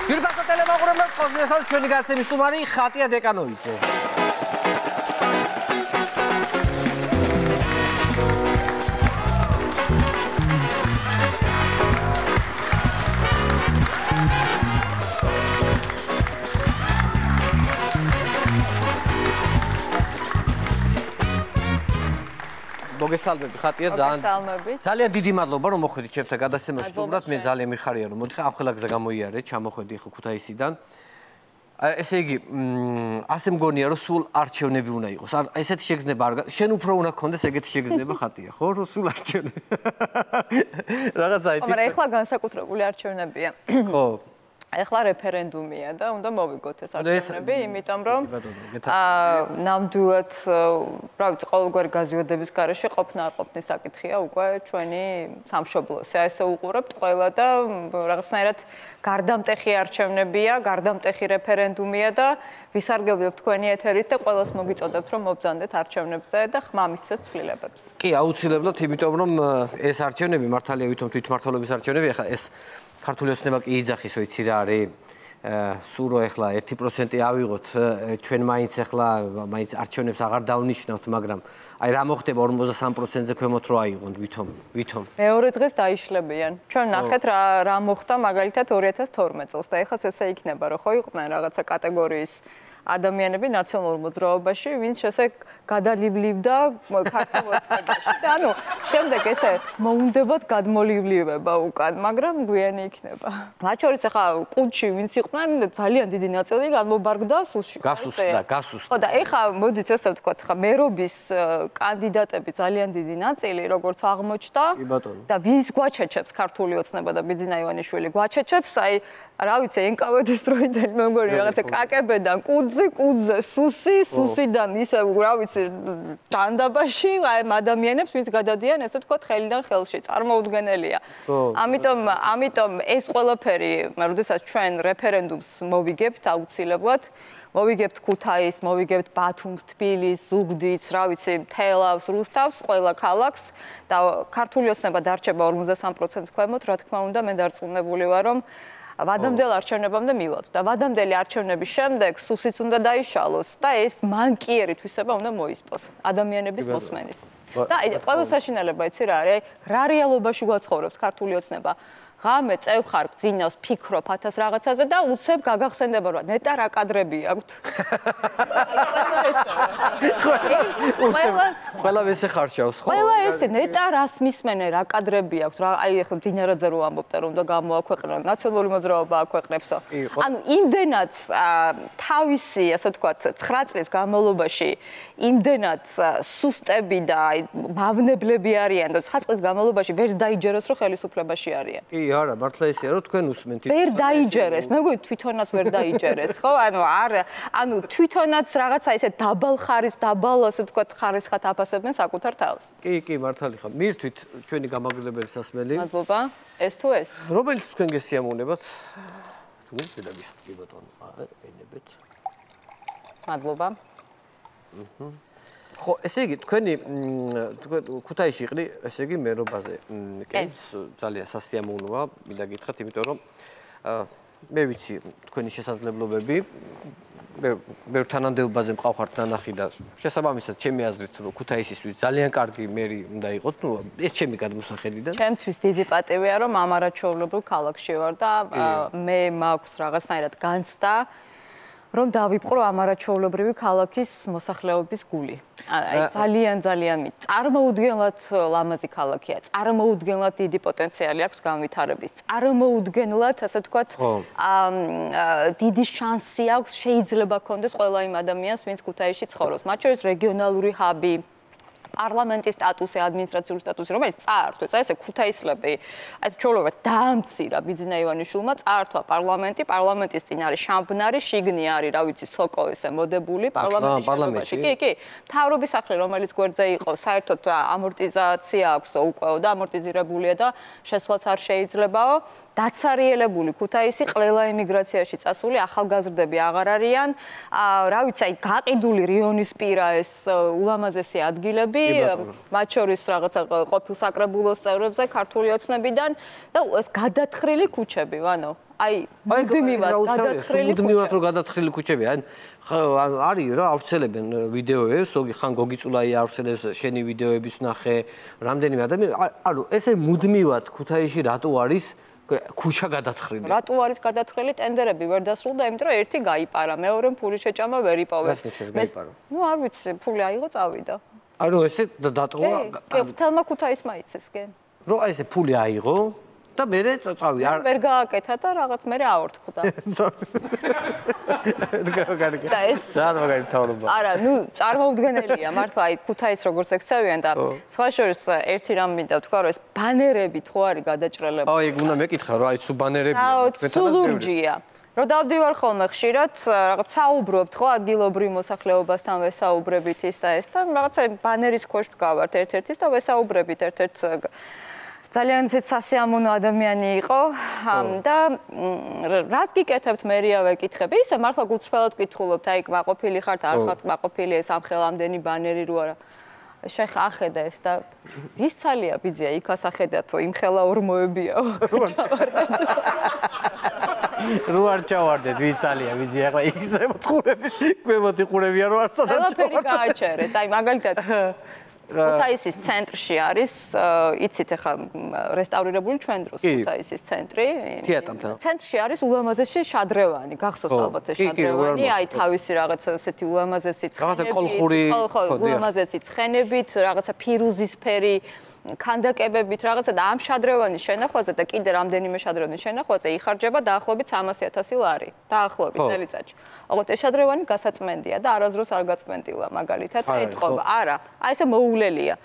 Ძვირფასო ტელემოყურებლებს ყოველდღიურად ჩვენი გადაცემის სტუმარი ხატია დეკანოვიძე. მოგესალმები ხატია ძალიან დიდი მადლობა რომ მოხვედით ჩემთან გადაცემაში სტუმრად მე ძალიან მიხარია რომ მოდიხარ ამ ყველა გზა გამოიარე ჩამოხვედი ხო ქუთაისიდან ესე იგი ასე მგონია რომ სულ არჩევნები უნდა იყოს ესეთი შეგრძნება არ შენ უფრო უნდა გქონდეს ეგეთი შეგრძნება ხატია ხო რომ სულ არჩევნები რაღაცა ითქვა მაგრამ ეხლა განსაკუთრებული არჩევნებია ხო ეხლა რეფერენდუმია და უნდა მოვიგოთ ეს არჩევნები, იმიტომ რომ ნამდვილად, რა ვიცი, ყოველგვარი გაზიოდების გარეშე ყოფნა არ ყოფნის საკითხია უკვე ჩვენი სამშობლოსი. აი ესე უყურებთ ყველა და რაღაცნაირად გარდამტეხი არჩევნებია, გარდამტეხი რეფერენდუმია და ვისარგებლობთ თქვენი ეთერით და ყველას მოგიწოდებთ რომ მობრძანდეთ არჩევნებზე და ხმამისზე ცვლილებებს. კი, აუცილებლად, იმიტომ რომ ეს არჩევნები მართალია ვითომ თვითმმართველობის არჩევნები, ახლა ეს ქართული ოცნება კი იძახის, ვიცი რა არის, სურო ახლა 1% ავიღოთ, ჩვენ მაინც ახლა მაინც არჩევნებს აღარ დავნიშნავთ, მაგრამ აი რა მოხდება 53%-ზე ქვემოთ რო აიღონ, ვითომ. მეორე დღეს დაიშლებიან. ჩვენ ნახეთ რა მოხდა მაგალითად 2012 წელს და ეხლა ესე იქნება, რომ ხო იყვნენ რაღაცა კატეგორიის ადამიანები ნაციონალურ მოძრაობაში, ვინც შესე გადალიბლივდა ქართულ ოცნებაში. და ანუ შემდეგ ესე მოუნდებათ გადმოლიბლივება უკან, მაგრამ გვიანი იქნება. მათ შორის ახლა ყუთში ვინც იყვნენ, ძალიან დიდი ნაწილი გადმობარგდა სულში. გასუსტდა. ხო და ეხლა მოდით ესე ვთქვათ, ხა მერობის კანდიდატები ძალიან დიდი ნაწილი, როგორც აღმოჩნდა. და ვის გვაჩეჩებს ქართული ოცნება და ბიძინა ივანიშვილი გვაჩეჩებს, აი რა ვიცი, NKVD-ის დროიდან მე მგონი რაღაცა კაკებედან კუძზე, სუსიდან ისე რა ვიცი, ჯანდაბაში აი ადამიანებს ვინც გადადიან ესე ვთქვათ ხელიდან ხელში, წარმოუდგენელია. ამიტომ ეს ყველაფერი, როდესაც ჩვენ რეფერენდუმს მოვიგებთ აუცილებლად მოვიგებთ ქუთაისს, მოვიგებთ ბათუმს, თბილისს, ზუგდიდს, რა ვიცი, თელავს, რუსთავს, ყველა ქალაქს და ქართული ოცნება დარჩება 53%-ს ქვემოთ, რა თქმა უნდა, მე დარწმუნებული ვარ, რომ ვადამდელ არჩევნებამდე მივიღოთ და ვადამდელი არჩევნების შემდეგ სუსიც უნდა დაიშალოს და ეს მანკიერი თვისება უნდა მოისპოს ადამიანების მოსმენის. და ყველა საშინელება იცი რა არის? რა რეალობაში გვაცხოვრებს ქართული ოცნება? ღამე წევხარ გძინავს, ფიქრობ 1000 რაღაცაზე და უცებ გაგახსენდება რომ ნეტა რა კადრები აქვთ. ყველა ესე ხარშავს, ხო? ყველა ესე ნეტა რას მისმენენ, რა კადრები აქვთ, რა აი ახლა დინარაძე რო ამბობდა რომ უნდა გამოაქვეყნონ, ნაციონალური მოძრაობა აქვეყნებსო. ანუ იმდენად თავისი, ასე ვთქვათ, 9 წლის განმავლობაში იმდენად სუსტები და მავნებლები არიან და 9 წლის განმავლობაში ვერ დაიჯეროს რომ ხელისუფლებაში არიან. კი, არა, მართლა ისეა, რომ თქვენ უსმენთ. ვერ დაიჯერეს, მე მგონი თვითონაც ვერ დაიჯერეს, ხო? ანუ თვითონაც რაღაცა ისე დაბალ ხარის, დაბალ ასე ვთქვათ, ხარისხად აფასებდნენ საკუთარ თავს. კი, მართალი ხარ. მირთვით ჩვენი გამაგრებელი სასმელი. მადლობა. ეს თუ ეს? რომელიც თქვენ გესიამოვნებათ? თუ დაგისვით კი ბატონო, ენებეთ. მადლობა. ხო, ესე იგი, თქვენი ქუთაისში იყრი, ესე იგი, მერობაზე. კი, ძალიან სასიამოვნოა, მინდა გითხრათ, იმიტომ რომ მე ვიცი თქვენი შესაძლებლობები, მე თანამდებობაზე მყავხართ ნანახი და შესაბამისად, ჩემი აზრით, რომ ქუთაისისთვის ძალიან კარგი მერი უნდა იყოთ, ნუ ეს ჩემი გადმოსახედიდან. ჩემთვის დიდი პატივია, რომ ამ არაჩვეულებრივ ქალაქში ვარ და მე მაქვს რაღაცნაირად განცდა რომ დავიპყრო ამ არაჩვეულებრივი ქალაქის მოსახლეობის გული. ძალიან წარმოუდგენლად ლამაზი ქალაქია, წარმოუდგენლად დიდი პოტენციალი აქვს განვითარების, წარმოუდგენლად, ასე ვთქვათ, დიდი შანსი აქვს, შეიძლება ქონდეს ყველა იმ ადამიანს, ვინც ქუთაისში ცხოვრობს, მათ შორის რეგიონალური ჰაბი, პარლამენტის სტატუსი, ადმინისტრაციული სტატუსი, რომელიც წაართვეს, აი ესე ქუთაისლები, აი ეს ჩოლობა დაამცირა ბიძინა ივანიშვილმა, წაართვა პარლამენტის წინ არის შამბნარი, შიგნი არის, რა ვიცი, სოკო ესე მოდებული პარლამენტში. კი. მთავრობის სახლი, რომელიც გვერდზე იყო, საერთოდ ამორტიზაცია აქვს უკვე და ამორტიზირებულია და შესვლაც არ შეიძლებაო. დაცარიელებული ქუთაისი, ყველა ემიგრაციაში წასული ახალგაზრდები აღარ არიან. რა ვიცი, აი გაყიდული რიონისპირა ეს ულამაზესი ადგილები მათ შორის რაღაცა ყოფილ საკრებულოს წევრებზე ქართული ოცნებიდან და ეს გადათხრილი ქუჩები, ანუ აი მუდმივად გადათხრილი მუდმივად რო გადათხრილი ქუჩები, ან არის რა ავრცელებენ ვიდეოებს, ზოგი ხან გოგიწულაი ავრცელებს შენი ვიდეოების ნახე, რამდენიმე ადამიანი, ანუ ესე მუდმივად ქუთაისში რატო არის ქუჩა გადათხრილი? რატო არის გადათხრილი? ტენდერები ვერ დასრულდა, იმიტომ რომ ერთი გაიპარა, მეორე ფული შეჭამა ვერ იპოვეს. ნუ არ ვიცი, ფული აიღო, წავიდა. ანუ ესე დატოვა? კი, თელმა ქუთაისმა იცეს, კი. რო აი ესე ფული აიღო და მე წავი არ ვერ გააკეთა და რაღაც მე ავორთქდა. და ეს ძალიან მაგარი თავრობა. არა, ნუ წარმოუდგენელია მართლა აი ქუთაის როგორც ექცევიან და სხვა შორის ერთი რამ მინდა ვთქვა რომ ეს ბანერებით ხო არის გადაჭრელებული. აი ეგ უნდა მეკითხა რომ აი სუ ბანერებია. სულ ლურჯია. რომ დავდივარ ხოლმე ხშირად რაღაც საუბრობთ ხო ადგილობრივ მოსახლეობასთან ვესაუბრებით ის და ეს და რაღაცა ბანერის ქვეშ ვდგავართ ერთ-ერთის და ვესაუბრებით ერთ-ერთ ძალიან სასიამოვნო ადამიანი იყო და რაც გიკეთებთ მერია ვეკითხები ისე მართლა გულწრფელად ვკითხულობთ აი კმაყოფილი ხართ არ ხართ კმაყოფილი ეს ამ ხელამდენი ბანერი რო არა შეხ ახედა ეს და ვის ცალია ბიძია იქას ახედათო იმ ხელა ორმოებიაო რო არ ჩავარდეთ ვის ცალია ბიძია ახლა იქზე მოთხურების ქვემოთ იყურებია რო არ სადაც ყველაფერი გააჩერეთ აი მაგალითად ქუთაისის ცენტრში არის, იცით ახლა რესტავრირებული ჩვენ დროს ქუთაისის ცენტრი. ცენტრში არის ულამაზესი შადრევანი, გახსოვს ალბათ ეს შადრევანი, აი თავისი რაღაც ესეთი ულამაზესი ულამაზესი ცხენებით, რაღაცა ფირუზისფერი ქანდაკებებით რაღაცა და ამ შადრევანის შენახვაზე და კიდე რამდენიმე შადრევანის შენახვაზე იხარჯება დაახლოებით 300,000 ლარი დაახლოებით წელიწადში. ოღონდ ეს შადრევანი გასაწმენდია და არასდროს არ გაწმენდილა მაგალითად ეთყობა. არა, აი ესე მოულელია.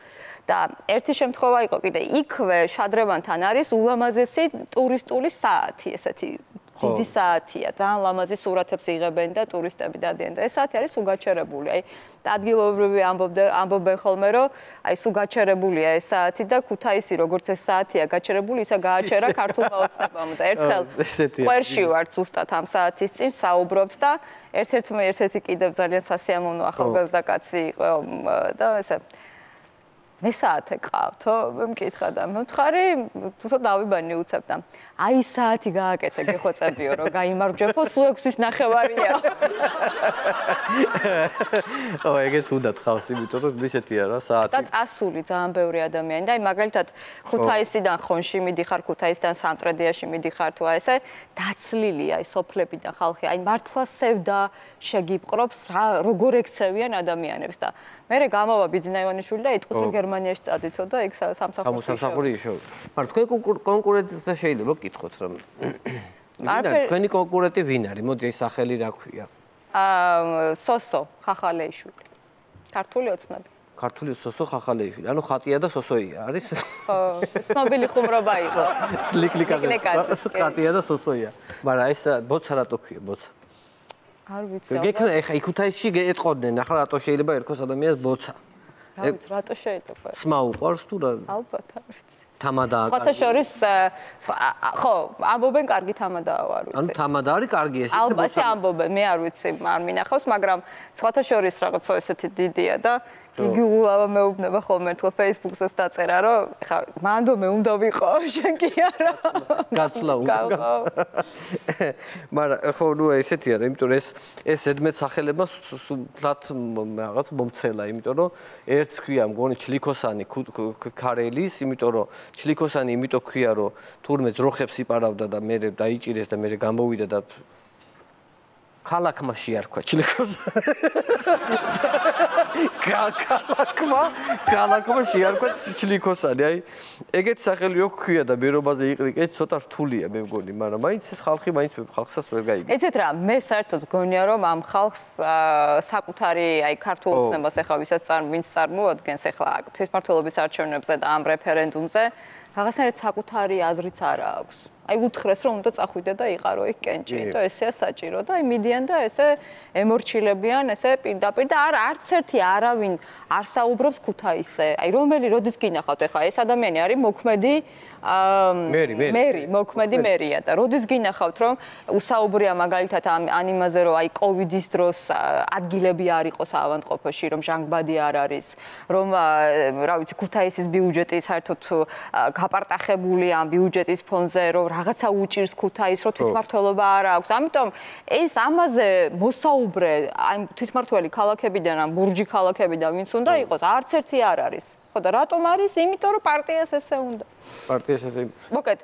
და ერთი შემთხვევა იყო კიდე იქვე შადრევანთან არის ულამაზესი ტურისტული საათი, ესეთი დიდი საათია, ძალიან ლამაზი სურათებს იღებენ და ტურისტები დადიან და ეს საათი არის უგაჩერებული. აი ადგილობრივი ამბობენ ხოლმე რომ აი უგაჩერებულია ეს საათი და ქუთაისი როგორც ეს საათია გაჩერებული, ისა გააჩერა ქართულმა ოცნებამ და ერთხელ ყვერში ვარ ზუსტად ამ საათის წინ საუბრობთ და ერთ-ერთი კიდევ ძალიან სასიამოვნო ახალგაზრდა კაცი იყო და ესე მე საათე ყავთო, მე მკითხა და მე ვთხარი, თუნდაც დავიბანი უცებ და აი საათი გააკეთე გეხოცებიო რომ გაიმარჯვებო, სულ 6-ის ნახევარია. ო, ეგეც უნდა ხავს, იმიტომ რომ ისეთია რა საათი. და წასული ძალიან ბევრი ადამიანი და აი მაგალითად ქუთაისიდან ხონში მიდიხარ, ქუთაისიდან სამტრედიაში მიდიხარ თუ აი ესე დაცლილია აი სოფლებიდან ხალხი, აი მართლა სევდა შეგიპყრობს რა როგორ ექცევიან ადამიანებს და მე გამავა ბიძინა ივანიშვილი და იტყვის რომ გერმანიაში წადითო და იქ სამსახური ისო. მაგრამ თქვენ კონკურენტზე შეიძლება გითხოთ რომ თქვენი კონკურენტი ვინ არის? მოდი ეს სახელი რა ქვია? სოსო ხახალეიშვილი. ქართული ოცნები. ქართული სოსო ხახალეიშვილი. ანუ ხატია და სოსოია არის? ხო, ცნობილი ხუმრობა იყო. ლიკლიკაზე. ხატია და სოსოია. მაგრამ ეს ბოცა რატო ქვია ბოცა? არ ვიცი. გეკნა ეხა იქუთაისში ეტყოდნენ, ახლა რატო შეიძლება ერქოს ადამიანს ბოცა? რა ვიცი, რატო შეიძლება? სმა უყვარს თუ რა? ალბათ არ ვიცი. თამადაა. სხვათა შორის ხო, ამბობენ კარგი თამადაა არ ვიცი. ანუ თამადა არის კარგი ეს. ალბათ ამბობენ, მე არ ვიცი, არ მინახავს, მაგრამ სხვათა შორის რაღაცა ესეთი დიდია და იგი უავა მეუბნება ხოლმე თქო Facebook-ს დაწერა რომ ხა მანდო მე უნდა ვიყო შენ კი არა გაცლა უნდა მაგრამ ხო ნუ ესეთია რა იმიტომ რომ ეს ზედმეტ სახელება სულად რაღაც მომცელა იმიტომ რომ ერთს ქვია მგონი ჩლიქოსანი ქარელის იმიტომ რომ ჩლიქოსანი იმიტომ ქვია რომ თურმე ძროხებს იპარავდა და მე დაიჭირეს და მე გამოვიდა და ქალაქმა შეარქვა ჩლიქოსანი ქალაქმა შეარქვა ჩლიქოსანი აი ეგეთ სახელი რო ქვია და მერობაზე იყრიკე ცოტა რთულია მე მგონი მაგრამ მაინც ეს ხალხი მაინც ხალხსაც ვერ გაიგებს ეცეთ რა მე საერთოდ გონია რომ ამ ხალხს საკუთარი აი ქართულ ოცნებას ახლა ვისაც ვინც წარმოადგენს ახლა თვითმმართველობის არჩევნებზე და ამ რეფერენდუმზე რაღაცნაირად საკუთარი აზრიც არა აქვს აი უთხრეს რომ უნდა წახვიდე და იყარო იქ კენჭი, იმიტომ ესეა საჭირო და აი მიდიან და ესე ემორჩილებიან ესე პირდაპირ და არც ერთი არავინ არ საუბრობს ქუთაისზე. აი რომელი როდის გინახავთ ახლა ეს ადამიანი არის მოქმედი მერი, მოქმედი მერია და როდის გინახავთ რომ უსაუბრია მაგალითად ან იმაზე რომ აი კოვიდის დროს ადგილები არ იყოს ავადმყოფოში, რომ ჟანგბადი არ არის, რომ რა ვიცი ქუთაისის ბიუჯეტი საერთოდ გაპარტახებული ამ ბიუჯეტის ფონზე, რომ რაღაცა უჭირს ქუთაისს, რომ თვითმმართველობა არ აქვს. ამიტომ ეს ამაზე მოსაუბრე აი თვითმმართველი ქალაქებიდან ან ბურჯი ქალაქებიდან ვინც უნდა იყოს, არც ერთი არ არის. ხო და რატომ არის? იმიტომ რომ პარტიას ესე უნდა. პარტიას ესე. მოკეთ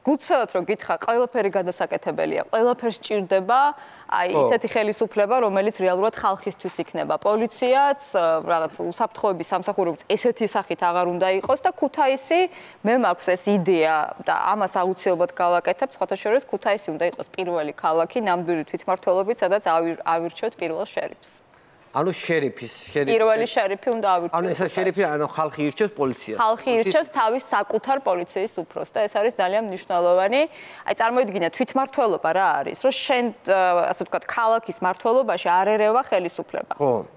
გუცფელად რომ გითხრა, ყველაფერი გადასაკეთებელია, ყველაფერს ჭირდება, აი ისეთი ხელისუფლება, რომელიც რეალურად ხალხისთვის იქნება. პოლიციაც, რაღაც უსაფრთხოების სამსახურებიც ესეთი სახით აღარ უნდა იყოს და ქუთაისი, მე მაქვს ეს იდეა და ამას აუცილებლად გავაკეთებ, სხვათა შორის ქუთაისი უნდა იყოს პირველი ქალაქი ნამდვილი თვითმმართველობით, სადაც ავირჩევთ პირველ შერიფს. ანუ შერიფის პირველი შერიფი უნდა ავირჩიოს. ანუ ესა შერიფი ანუ ხალხი ირჩევს პოლიციას. ხალხი ირჩევს თავის საკუთარ პოლიციის უფროსს და ეს არის ძალიან მნიშვნელოვანი. აი წარმოიდგინე თვითმმართველობა რა არის, რომ შენ ასე ვთქვათ ქალაქის მმართველობაში არ ერევა ხელისუფლება. ხო.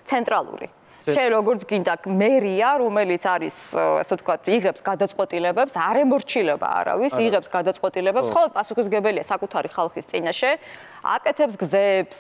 ცენტრალური. შენ როგორც გინდა მერია, რომელიც არის ასე ვთქვათ, იღებს გადაწყვეტილებებს, არ ემორჩილება არავის, იღებს გადაწყვეტილებებს, ხოლო პასუხისმგებელია საკუთარი ხალხის წინაშე. აკეთებს გზებს,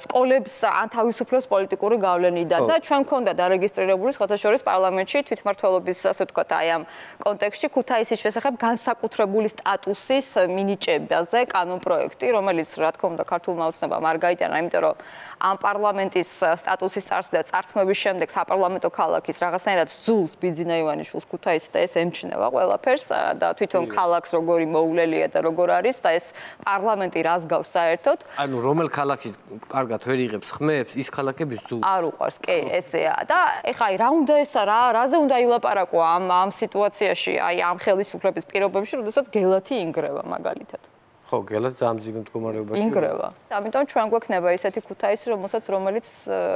სკოლებს ან თავისუფლებს პოლიტიკური გავლენიდან და ჩვენ მქონდა დარეგისტრირებული სხვათა შორის პარლამენტში თვითმმართველობის ასე ვთქვათ აი ამ კონტექსტში ქუთაისის შესახებ განსაკუთრებული სტატუსის მინიჭებაზე კანონპროექტი, რომელიც რა თქმა უნდა ქართულმა ოცნებამ არ გაიტანა, იმიტომ რომ ამ პარლამენტის სტატუსის წარსული და წარსმების შემდეგ საპარლამენტო ქალაქის რაღაცნაირად ძულს ბიძინა ივანიშვილს ქუთაისი და ეს ემჩნევა ყველაფერს და თვითონ ქალაქს როგორი მოვლელია და როგორ არის და ეს პარლამენტი რას გავს საერთოდ. ანუ რომელ ქალაქში კარგად ვერ იღებს ხმებს, ის ქალაქების ძულს. არ უყვარს, კი, ესეა. და ეხლა აი რა უნდა ესა, რაზე უნდა ილაპარაკო ამ სიტუაციაში, აი ამ ხელისუფლების პირობებში, როდესაც გელათი ინგრევა მაგალითად. ხო, გელათი ძამძიმე მდგომარეობაში. ინგრევა. ამიტომ ჩვენ გვექნება ესეთი ქუთაისი,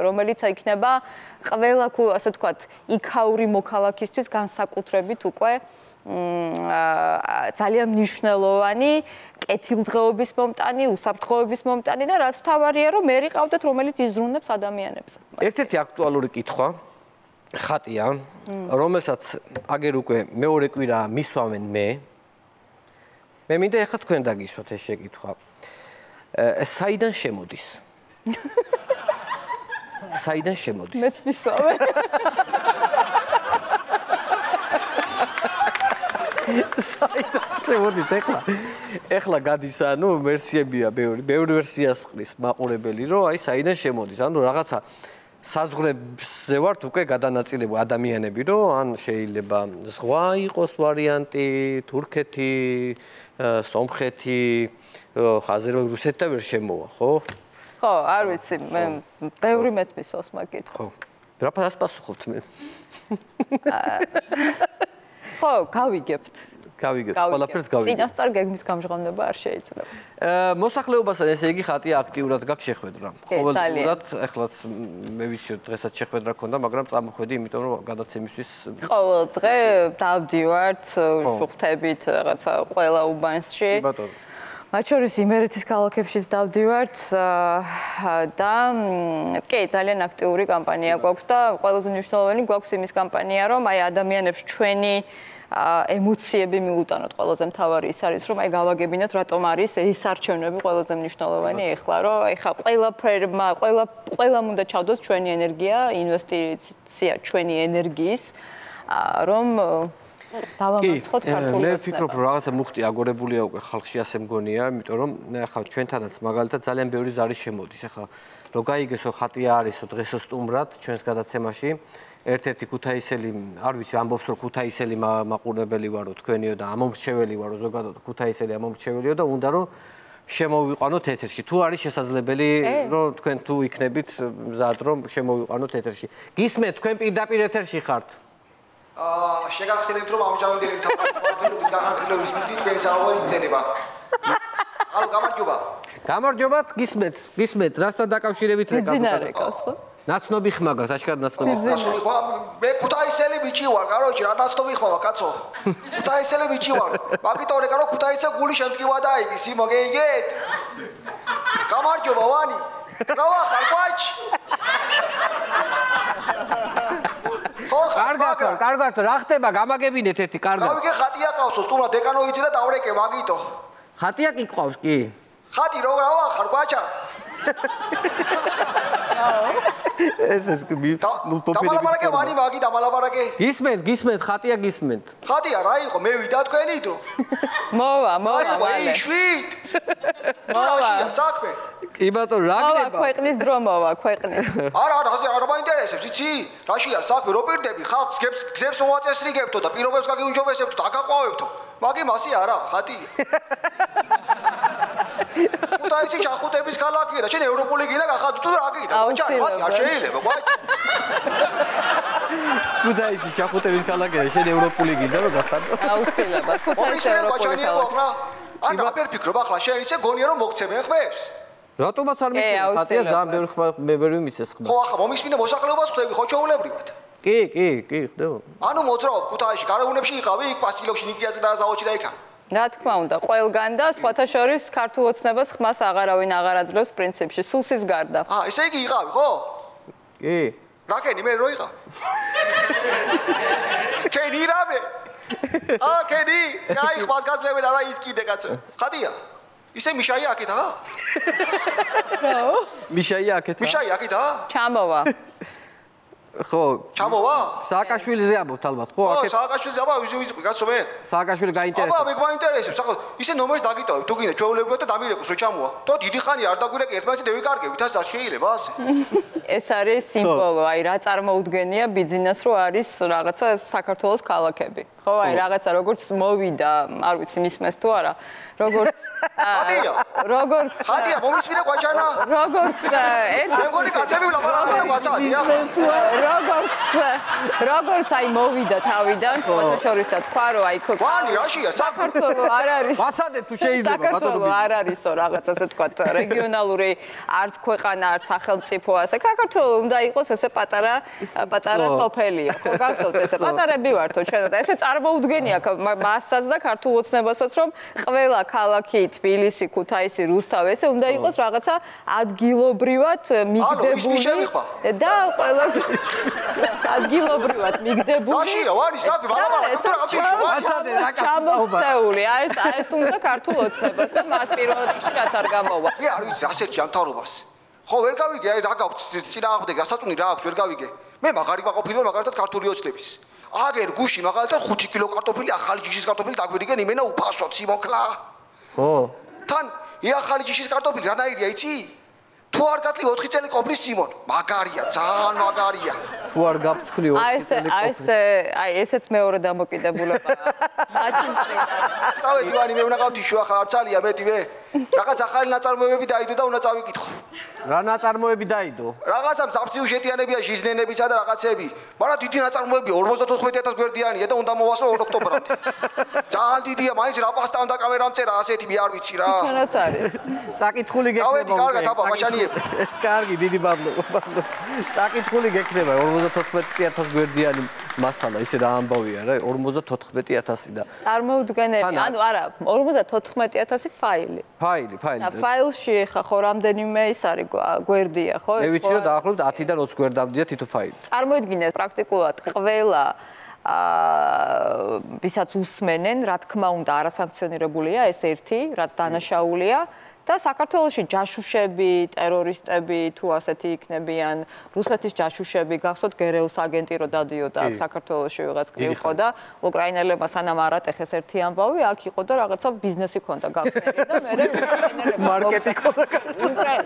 რომელიც იქნება ყველა ასე ვთქვათ, იქაური მოქალაქისთვის განსაკუთრებით უკვე ძალიან მნიშვნელოვანი კეთილდღეობის მომტანი, უსაფრთხოების მომტანი და რაც თავარია რომ მე ყავდეთ რომელიც იზრუნებს ადამიანებს. ერთ-ერთი აქტუალური კითხვა ხატია, რომელსაც აგერ უკვე მეორე კვირა მისვამენ მე მინდა ახლა თქვენ დაგისვათ ეს შეკითხვა. საიდან შემოდის? საიდან შემოდის? მეც მისვამე. საიდან შემოდის ეხლა გადის ანუ ვერსიებია ბევრი ვერსიას ყრის მაყურებელი რომ აი საიდან შემოდის ანუ რაღაცა საზღვრებზე ვართ უკვე გადანაწილებული ადამიანები რომ ან შეიძლება ზღვა იყოს ვარიანტი თურქეთი სომხეთი ხაზე რომ რუსეთი და ვერ შემოვა ხო ხო არ ვიცი მე ბევრი მეც მისვავს მაგ კითხვას რა ფასს პასუხობთ მე ხო, გავიგებთ. ყველაფერს გავიგებთ. წინასწარ გეგმის გამჟღავნება არ შეიძლება. მოსახლეობასთან ესე იგი ხატია აქტიურად გაქვს შეხვედრა. ყოველდღურად ეხლაც მე ვიცი რომ დღესაც შეხვედრა ქონდა, მაგრამ წამოხვედი, იმიტომ რომ გადაცემისთვის ყოველ დღე დავდივართ, ვხვდებით რაღაცა ყველა უბანსში. ბატონო. მათ შორის იმერეთის ქალაქებშიც დავდივართ და კი, ძალიან აქტიური კამპანია გვაქვს და ყველაზე მნიშვნელოვანი გვაქვს იმის კამპანია, რომ აი ადამიანებს ჩვენი ემოციები მიუტანოთ. ყველაზე მთავარი ის არის, რომ აი გავაგებინოთ, რატომ არის ეს არჩევნები ყველაზე მნიშვნელოვანი ეხლა, რომ ეხლა ყველამ უნდა ჩავდოთ ჩვენი ენერგია, ინვესტიცია ჩვენი ენერგიის, რომ დავამარცხოთ ქართული მე ვფიქრობ რომ რაღაცა მუხტი აგორებულია უკვე ხალხში ასე მგონია, იმიტომ რომ ახლა ჩვენთანაც მაგალითად ძალიან ბევრი ზარი შემოდის. ახლა რო გაიგესო ხატია არისო დღესო სტუმრად ჩვენს გადაცემაში ერთ-ერთი ქუთაისელი, არ ვიცი, ამბობს რომ ქუთაისელი მაყურებელი ვარო თქვენიო და ამომრჩეველი ვარო ზოგადად ქუთაისელი ამომრჩეველიო და უნდა რომ შემოვიყვანოთ ეთერში. თუ არის შესაძლებელი რომ თქვენ თუ იქნებით მზად რომ შემოვიყვანოთ ეთერში. გისმენთ თქვენ პირდაპირ ეთერში ხართ? შეგახსენებთ რომ ამჟამინდელი მთავრობის განხილვის მიზნით თქვენი საუბარი იწერება. ალო გამარჯობა. გამარჯობათ, გისმენთ, რასთან დაკავშირებით რეკავს ხო? ნაცნობი ხმა გაქვს, აშკარად ნაცნობი ხმა. ნაცნობი ხმა, მე ქუთაისელი ბიჭი ვარ, კაროჩი, რა ნაცნობი ხმა, კაცო. ქუთაისელი ბიჭი ვარ. მაგიტომ რეკარო ქუთაისა გული შემდგივა დაიგის, იმო გეიგეთ? გამარჯობა ვანი. რა ვახარ, ბაჭი? კარგად, რა ხდება, გამაგებინეთ ერთი კარგად. გავიგე ხატია ყავსო, სტუმრად დეკანოიცე და დავრეკე მაგიტო. ხატია კი ყავს, კი. ხატი რა ვახარ, ბაჭა? ეს დამალაპარაკე ვანი მაგი დამალაპარაკე. გისმენთ, ხატია გისმენთ. ხატია რა იყო, მე ვიდა თქვენი დრო. მოვა, აი, შვიდ. მოვა, საქმე. კი ბატონო, რა გნება? ქვეყნის დრო მოვა, ქვეყნის. არა, რა მაინტერესებს, იცი? რაშია საქმე, რო პირდები, ხალხს გზებს მოაწესრიგებთო და პირობებს გაგიუნჯობესებთო და აკაყვავებთო. მაგი მასი არა, ხატია. ქუთაისი ჩახუტების ქალაქია და შენ ევროპული გინდა გახადო თუ რა გინდა? ბაჭა, მასი არ შეიძლება, ბაჭა. ქუთაისი ჩახუტების ქალაქია და შენ ევროპული გინდა რომ გახადო? აუცილებლად, ქუთაისი ევროპული ქალაქია. ან რა ფიქრობ ახლა შენ ისე გონია რომ მოგცემენ ხმებს? რატომაც არ მისცემ, ხატია ძალიან ბევრი მისცეს ხმა. ხო, ახლა მომისმინე მოსახლეობას ხვდები ხო ჩაულებრივად? კი, ხდება. ანუ მოძრაობ ქუთაისში, გარეგუნებში იყავი, იქ პასილოქში, ნიკიაზე და ზავოდში და იქა. რა თქმა უნდა, ყველგან და სხვათა შორის ქართულ ოცნებას ხმას აღარავინ აღარ აძლევს პრინციპში, სულსის გარდა. ესე იგი იყავი, ხო? კი. რაკენი მე რო იყავ? კენი რამე? კენი? აი ხმას გასლევენ არა ის კიდე კაცო. ხატია? ისე მიშაია აქეთ, აა? მიშაია აქეთ. მიშაია აქეთ, აა? ჩამოვა. ხო. ჩამოვა? სააკაშვილიზე ამბობთ ალბათ, ხო? აქეთ. სააკაშვილიზე აბა ვიზი კაცო მე. სააკაშვილი გაინტერესებს. აბა მე გაინტერესებს, ახლა ისე ნომერს დაგიტოვებ, თუ გინდა ჩვეულებრივად და დამირეკოს რომ ჩამოვა. თო დიდი ხანია არ დაგვირეკე ერთმანეთს დავიკარგებით, ასე შეიძლება ასე. ეს არის სიმბოლო, აი რა წარმოუდგენია ბიძინას რო არის რაღაცა საქართველოს ქალაქები. ხო, აი რაღაცა როგორც მოვიდა, არ ვიცი მისმეს თუ არა, როგორც ხატია მომისმინე ყვაჩანა როგორც მე მგონი კაცები ვლაპარაკობენ ყვაჩადია როგორც აი მოვიდა თავიდან სხვათა შორის და თქვა რომ აი ვანი რაშია საქართველოს არ არის ვასადებ თუ შეიძლება ბატონო არ არისო რაღაც ასე თქვა რეგიონალური არც ქვეყანა არც სახელმწიფო ასე საქართველოს უნდა იყოს ესე პატარა სოფელია ხო გახსოვთ ესე პატარები ვართო ჩვენ და ესე წარმოუდგენია მასსაც და ქართულ ოცნებასაც რომ ყველა ქალაქი თბილისი, ქუთაისი, რუსთავი ესე უნდა იყოს რაღაცა ადგილობრივად მიგდებული და ყველაზე ადგილობრივად მიგდებული. რაშია, ვარი საქმე, ჩამოწეული, ეს უნდა ქართულ ოცნებას და მას პირველ რიგში რაც არ გამოვა. მე არ ვიცი, ასეთ ჯანმრთელობას. ხო, ვერ გავიგე, აი რა გაქვს წინააღმდეგ, რასაწუნი რა აქვს, ვერ გავიგე. მე მაგარი მაყოფილი ვარ მაგალითად ქართული ოცნების. აგერ გუში მაგალითად 5 კილო კარტოფილი, ახალი ჯიშის კარტოფილი დაგვირიგენ იმენა უფასოდ სიმოქლა. ხო. თან ახალი ჯიშის კარტოფილი რანაირია იცი? თუ არ გათლი 4 წელი ყოფნის სიმონ, მაგარია, ძალიან მაგარია. თუ არ გაფრთხილი 4 წელი ყოფნის. აი ესეც მეორე დამოკიდებულება. წავედი ვანი მე უნდა გავთიშო ახლა არცალია მეტივე. რაღაც ახალი ნაწარმოებები დაიდო და უნდა წავიკითხო. რა ნაწარმოები დაიდო? რაღაცა მზაბსიუჟეტიანებია, ჟიზნენებისა და რაღაცები. მაგრამ დიდი ნაწარმოები 54000 გვერდიანია და უნდა მოვასწრო 2 ოქტომბრამდე. ძალიან დიდია, მაინც რა პასტა უნდა კამერამ წერა ასეთი მე არ ვიცი რა. თანაც არის. წაკითხული გექნება. წავედი კარგად აბა მაშანიები. კარგი, დიდი მადლობა. წაკითხული გექნება 54000 გვერდიანი მასალა, ისე რა ამბავია რა, 54000 და წარმოუდგენელი. ანუ არა, 54000 ფაილი. ფაილი. და ფაილში ხა ხო რამდენიმე ის არის გვერდია, ხო? მე ვიცი რომ დაახლოებით 10-დან 20 გვერდამდეა თითო ფაილი. წარმოიდგინეთ პრაქტიკულად ყველა ვისაც უსმენენ, რა თქმა უნდა, არასანქციონირებულია ეს ერთი, რაც დანაშაულია. და საქართველოში ჯაშუშები, ტერორისტები თუ ასეთი იქნებიან, რუსეთის ჯაშუშები, გახსოვთ გერეუს აგენტი რო დადიოდა საქართველოში ვიღაც იყო და უკრაინელებმა სანამ არ ატეხეს ერთი ამბავი, აქ იყო და რაღაცა ბიზნესი ქონდა გახსნილი და მე უკრაინელებმა მარკეტი ქონდა.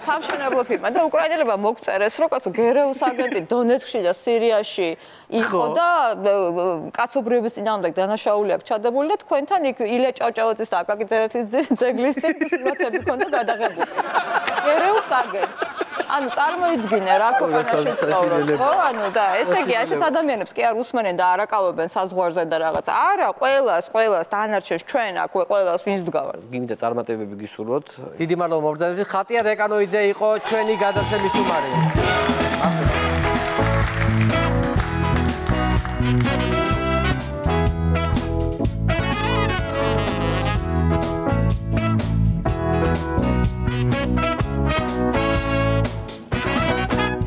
სამშენებლო ფირმა და უკრაინელებმა მოგწერეს, რომ კაცო გერეუს აგენტი დონეცკში და სირიაში იყო და კაცობრიობის წინააღმდეგ დანაშაული აქვს ჩადებული და თქვენთან იქ ილია ჭავჭავაძის და აკაკი წერეთლის ძეგლის წინ სურათები ქონდა გადაღებული. გერეუს აგენტი. ანუ წარმოიდგინე რა ქვეყანაში ცხოვრობ, ხო? ანუ და ესე იგი ასეთ ადამიანებს კი არ უსმენენ და არ აკავებენ საზღვარზე და რაღაც. არა, ყველას დანარჩენს ჩვენ აქ ყველას ვინც დგავარ. გინდა წარმატებები გისურვოთ. დიდი მადლობა მობრძანებისთვის. ხატია დეკანოიძე იყო ჩვენი გადაცემის უმარი.